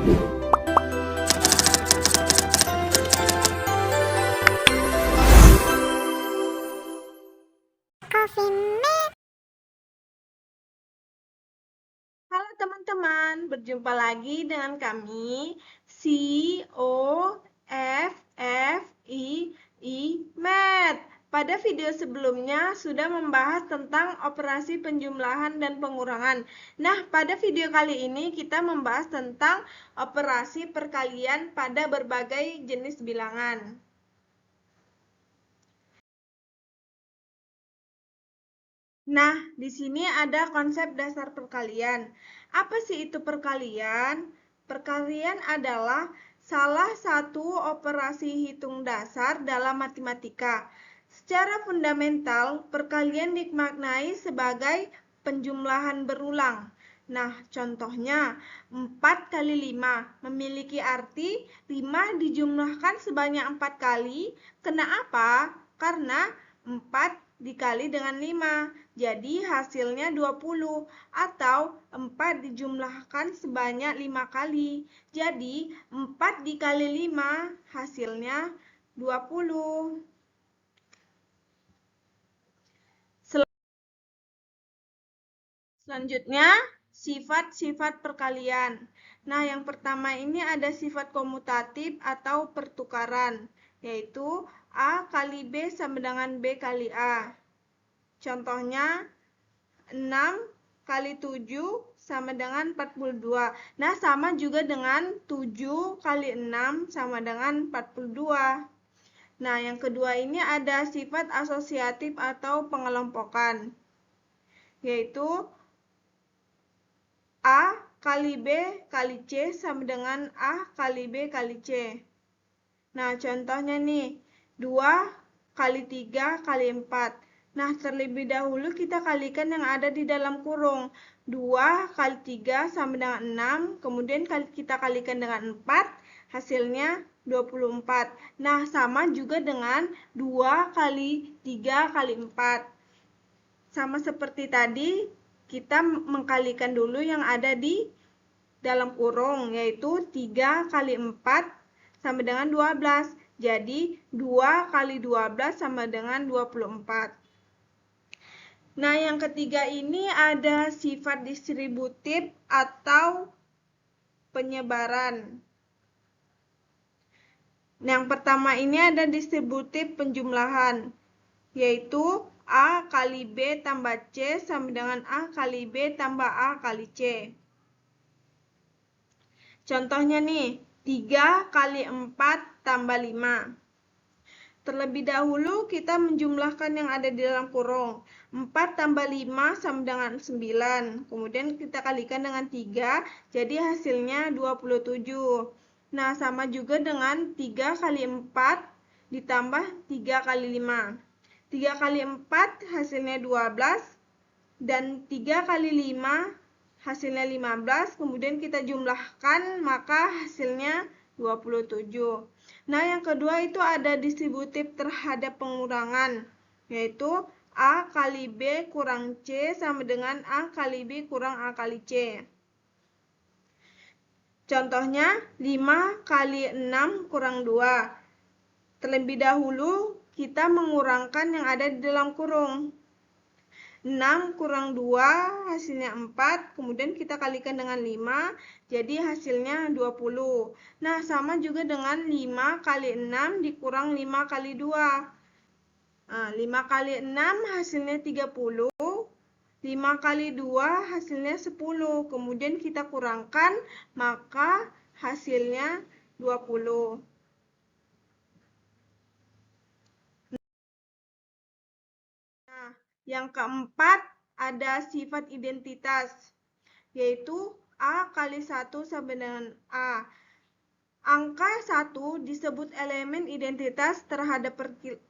Halo teman-teman, berjumpa lagi dengan kami COFFI Math. Pada video sebelumnya sudah membahas tentang operasi penjumlahan dan pengurangan. Nah, pada video kali ini kita membahas tentang operasi perkalian pada berbagai jenis bilangan. Nah, di sini ada konsep dasar perkalian. Apa sih itu perkalian? Perkalian adalah salah satu operasi hitung dasar dalam matematika. Secara fundamental, perkalian dimaknai sebagai penjumlahan berulang. Nah, contohnya 4 kali 5 memiliki arti 5 dijumlahkan sebanyak 4 kali. Kenapa? Karena 4 dikali dengan 5. Jadi hasilnya 20 atau 4 dijumlahkan sebanyak 5 kali. Jadi 4 dikali 5 hasilnya 20. Selanjutnya, sifat-sifat perkalian. Nah, yang pertama ini ada sifat komutatif atau pertukaran, yaitu A kali B sama dengan B kali A. Contohnya, 6 kali 7 sama dengan 42. Nah, sama juga dengan 7 kali 6 sama dengan 42. Nah, yang kedua ini ada sifat asosiatif atau pengelompokan, yaitu A kali B kali C sama dengan A kali B kali C. Nah, contohnya nih, 2 kali 3 kali 4. Nah, terlebih dahulu kita kalikan yang ada di dalam kurung. 2 kali 3 sama dengan 6, kemudian kita kalikan dengan 4, hasilnya 24. Nah, sama juga dengan 2 kali 3 kali 4. Sama seperti tadi, kita mengkalikan dulu yang ada di dalam kurung, yaitu 3 kali 4 sama dengan 12. Jadi 2 kali 12 sama dengan 24. Nah, yang ketiga ini ada sifat distributif atau penyebaran. Yang pertama ini ada distributif penjumlahan, yaitu A kali B tambah C sama dengan A kali B tambah A kali C. Contohnya nih, 3 kali 4 tambah 5. Terlebih dahulu kita menjumlahkan yang ada di dalam kurung. 4 tambah 5 sama dengan 9. Kemudian kita kalikan dengan 3, jadi hasilnya 27. Nah, sama juga dengan 3 kali 4 ditambah 3 kali 5. 3 kali 4 hasilnya 12, dan 3 kali 5 hasilnya 15, kemudian kita jumlahkan maka hasilnya 27. Nah, yang kedua itu ada distributif terhadap pengurangan, yaitu A kali B kurang C sama dengan A kali B kurang A kali C. Contohnya 5 kali 6 kurang 2. Terlebih dahulu kita mengurangkan yang ada di dalam kurung. 6 kurang 2 hasilnya 4, kemudian kita kalikan dengan 5, jadi hasilnya 20. Nah, sama juga dengan 5 kali 6 dikurang 5 kali 2. 5 kali 6 hasilnya 30, 5 kali 2 hasilnya 10, kemudian kita kurangkan, maka hasilnya 20. Nah, yang keempat ada sifat identitas, yaitu A kali 1 sama dengan A. Angka 1 disebut elemen identitas terhadap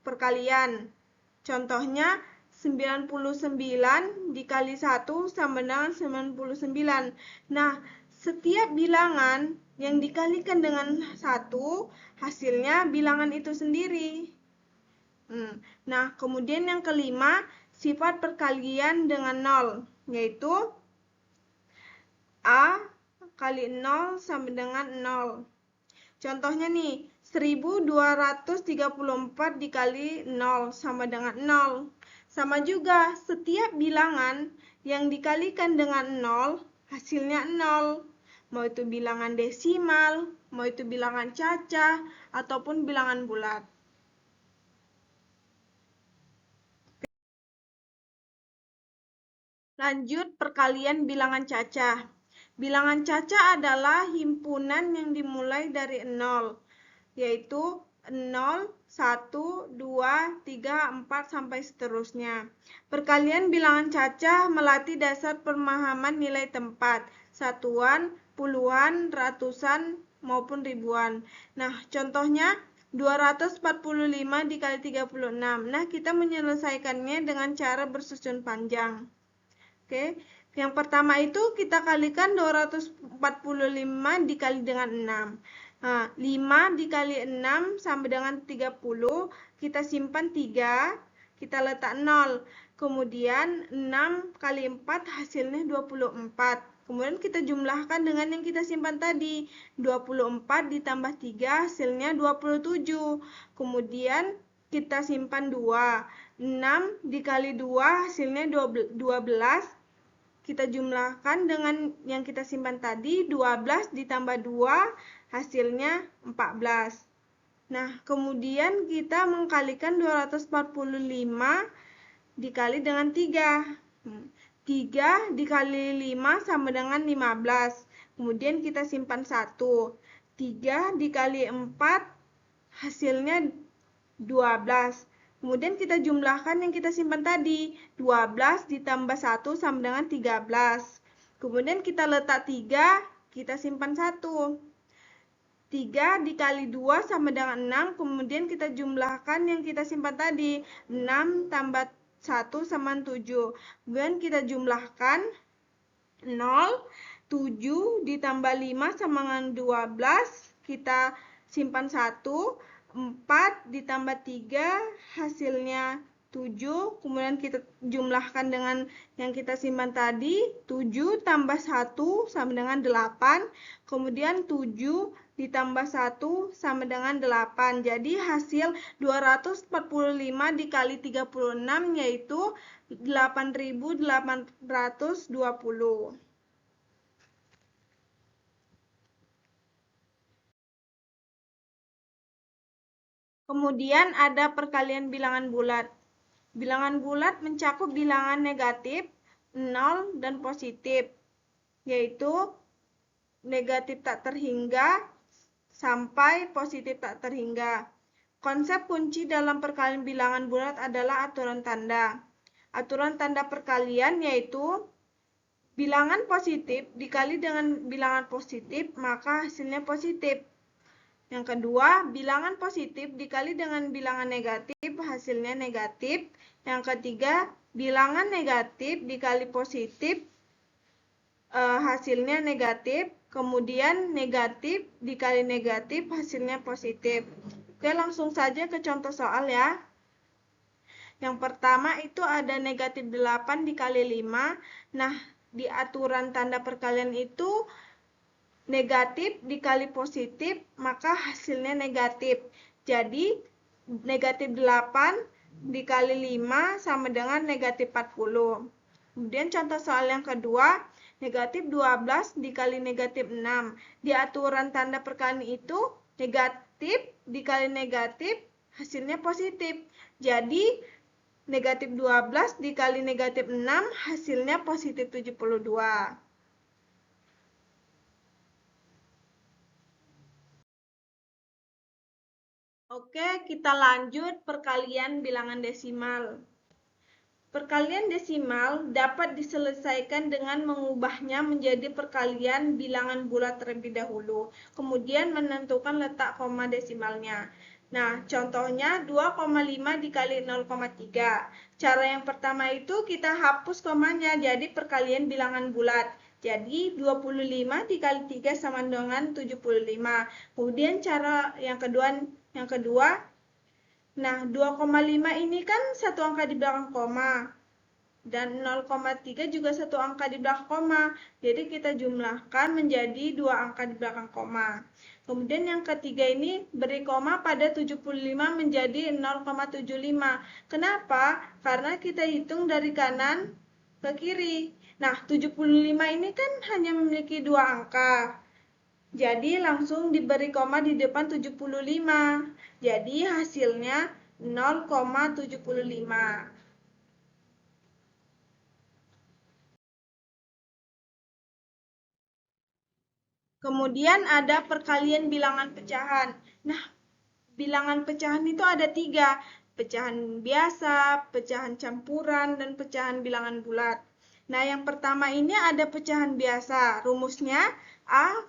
perkalian. Contohnya 99 dikali 1 sama dengan 99. Nah, setiap bilangan yang dikalikan dengan 1, hasilnya bilangan itu sendiri. Nah, kemudian yang kelima, sifat perkalian dengan 0, yaitu A kali 0 sama dengan 0. Contohnya nih, 1234 dikali 0 sama dengan 0. Sama juga, setiap bilangan yang dikalikan dengan 0, hasilnya 0. Mau itu bilangan desimal, mau itu bilangan cacah, ataupun bilangan bulat. Lanjut perkalian bilangan cacah. Bilangan cacah adalah himpunan yang dimulai dari 0, yaitu 0, 1, 2, 3, 4, sampai seterusnya. Perkalian bilangan cacah melatih dasar pemahaman nilai tempat, satuan, puluhan, ratusan, maupun ribuan. Nah, contohnya 245 dikali 36. Nah, kita menyelesaikannya dengan cara bersusun panjang. Oke, yang pertama itu kita kalikan 245 dikali dengan 6. Nah, 5 dikali 6 sama dengan 30. Kita simpan 3, kita letak 0. Kemudian 6 kali 4 hasilnya 24. Kemudian kita jumlahkan dengan yang kita simpan tadi. 24 ditambah 3 hasilnya 27. Kemudian kita simpan 2. 6 dikali 2 hasilnya 12. Kita jumlahkan dengan yang kita simpan tadi, 12 ditambah 2 hasilnya 14. Nah, kemudian kita mengkalikan 245 dikali dengan 3. 3 dikali 5 sama dengan 15. Kemudian kita simpan 1. 3 dikali 4 hasilnya 12. Kemudian kita jumlahkan yang kita simpan tadi. 12 ditambah 1 sama dengan 13. Kemudian kita letak 3, kita simpan 1. 3 dikali 2 sama dengan 6. Kemudian kita jumlahkan yang kita simpan tadi. 6 tambah 1 sama 7. Kemudian kita jumlahkan 0. 7 ditambah 5 sama dengan 12. Kita simpan 1. 4 ditambah 3 hasilnya 7. Kemudian kita jumlahkan dengan yang kita simpan tadi. 7 tambah 1 sama dengan 8. Kemudian 7 ditambah 1 sama dengan 8. Jadi hasil 245 dikali 36 yaitu 8.820. Kemudian ada perkalian bilangan bulat. Bilangan bulat mencakup bilangan negatif, 0, dan positif, yaitu negatif tak terhingga sampai positif tak terhingga. Konsep kunci dalam perkalian bilangan bulat adalah aturan tanda. Aturan tanda perkalian yaitu bilangan positif dikali dengan bilangan positif, maka hasilnya positif. Yang kedua, bilangan positif dikali dengan bilangan negatif, hasilnya negatif. Yang ketiga, bilangan negatif dikali positif, hasilnya negatif. Kemudian negatif dikali negatif, hasilnya positif. Oke, langsung saja ke contoh soal ya. Yang pertama itu ada negatif 8 dikali 5. Nah, di aturan tanda perkalian itu negatif dikali positif, maka hasilnya negatif. Jadi, negatif 8 dikali 5 sama dengan negatif 40. Kemudian contoh soal yang kedua, negatif 12 dikali negatif 6. Di aturan tanda perkalian itu, negatif dikali negatif, hasilnya positif. Jadi, negatif 12 dikali negatif 6, hasilnya positif 72. Oke, kita lanjut perkalian bilangan desimal. Perkalian desimal dapat diselesaikan dengan mengubahnya menjadi perkalian bilangan bulat terlebih dahulu, kemudian menentukan letak koma desimalnya. Nah, contohnya 2,5 dikali 0,3. Cara yang pertama itu kita hapus komanya, jadi perkalian bilangan bulat. Jadi 25 dikali 3 sama dengan 75. Kemudian cara yang kedua, nah 2,5 ini kan satu angka di belakang koma. Dan 0,3 juga satu angka di belakang koma. Jadi kita jumlahkan menjadi dua angka di belakang koma. Kemudian yang ketiga ini beri koma pada 75 menjadi 0,75. Kenapa? Karena kita hitung dari kanan ke kiri. Nah, 75 ini kan hanya memiliki dua angka. Jadi langsung diberi koma di depan 75. Jadi hasilnya 0,75. Kemudian ada perkalian bilangan pecahan. Nah, bilangan pecahan itu ada tiga. Pecahan biasa, pecahan campuran, dan pecahan bilangan bulat. Nah, yang pertama ini ada pecahan biasa. Rumusnya A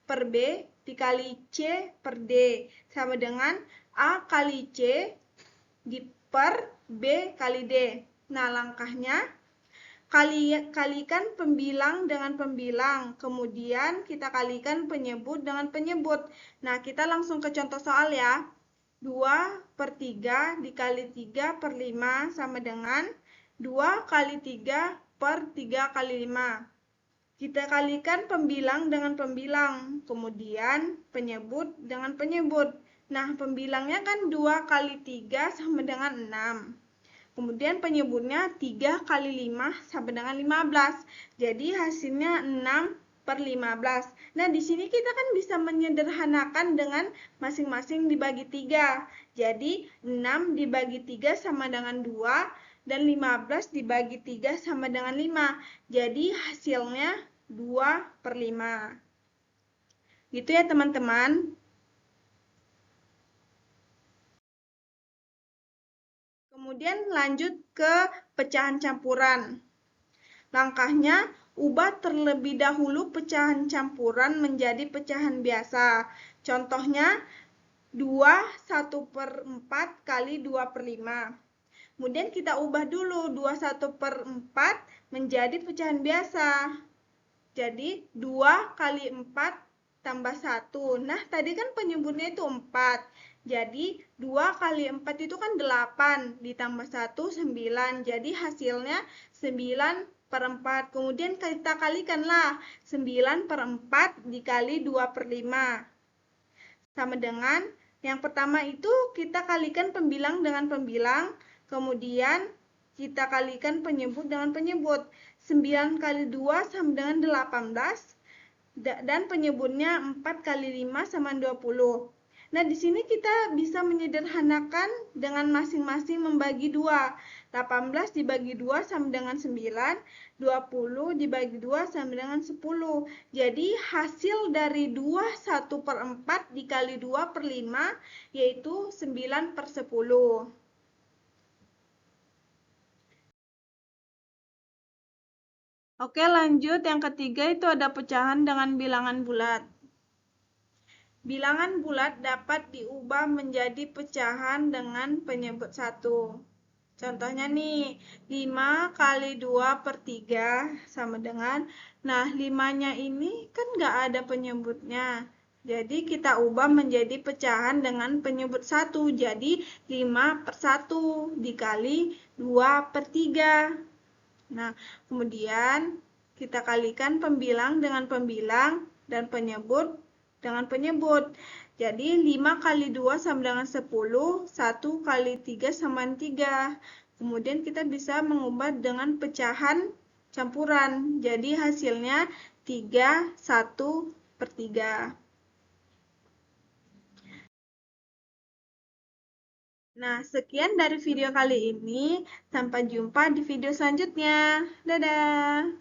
per B dikali C per D. Sama dengan A kali C per B kali D. Nah, langkahnya kalikan pembilang dengan pembilang, kemudian kita kalikan penyebut dengan penyebut. Nah, kita langsung ke contoh soal ya. 2/3 dikali 3/5 sama dengan 2 kali 3 per 3 kali 5. Kita kalikan pembilang dengan pembilang, kemudian penyebut dengan penyebut. Nah, pembilangnya kan 2 kali 3 sama dengan 6. Kemudian penyebutnya 3 kali 5 sama dengan 15. Jadi hasilnya 6/15. Nah, di sini kita kan bisa menyederhanakan dengan masing-masing dibagi 3. Jadi 6 dibagi 3 sama dengan 2 dan 15 dibagi 3 sama dengan 5. Jadi hasilnya 2/5. Gitu ya teman-teman. Kemudian lanjut ke pecahan campuran. Langkahnya, ubah terlebih dahulu pecahan campuran menjadi pecahan biasa. Contohnya, 2/1/4 kali 2/5. Kemudian kita ubah dulu 2/1/4 menjadi pecahan biasa. Jadi, 2 kali 4 tambah 1. Nah, tadi kan penyebutnya itu 4. Jadi 2 kali 4 itu kan 8, ditambah 1, 9. Jadi hasilnya 9/4. Kemudian kita kalikanlah 9/4 dikali 2/5. Sama dengan yang pertama itu kita kalikan pembilang dengan pembilang, kemudian kita kalikan penyebut dengan penyebut. 9 kali 2 sama dengan 18, dan penyebutnya 4 kali 5 sama 20. Nah, di sini kita bisa menyederhanakan dengan masing-masing membagi 2. 18 dibagi 2 sama dengan 9, 20 dibagi 2 sama dengan 10. Jadi, hasil dari 2/1/4 dikali 2/5 yaitu 9/10. Oke, lanjut. Yang ketiga itu ada pecahan dengan bilangan bulat. Bilangan bulat dapat diubah menjadi pecahan dengan penyebut 1. Contohnya nih, 5 kali 2/3 sama dengan, nah 5-nya ini kan nggak ada penyebutnya. Jadi kita ubah menjadi pecahan dengan penyebut 1. Jadi 5/1 dikali 2/3. Nah, kemudian kita kalikan pembilang dengan pembilang dan penyebut dengan penyebut. Jadi 5 kali 2 sama dengan 10, 1 kali 3 sama dengan 3. Kemudian kita bisa mengubah dengan pecahan campuran. Jadi hasilnya 3/1/3. Nah, sekian dari video kali ini. Sampai jumpa di video selanjutnya. Dadah!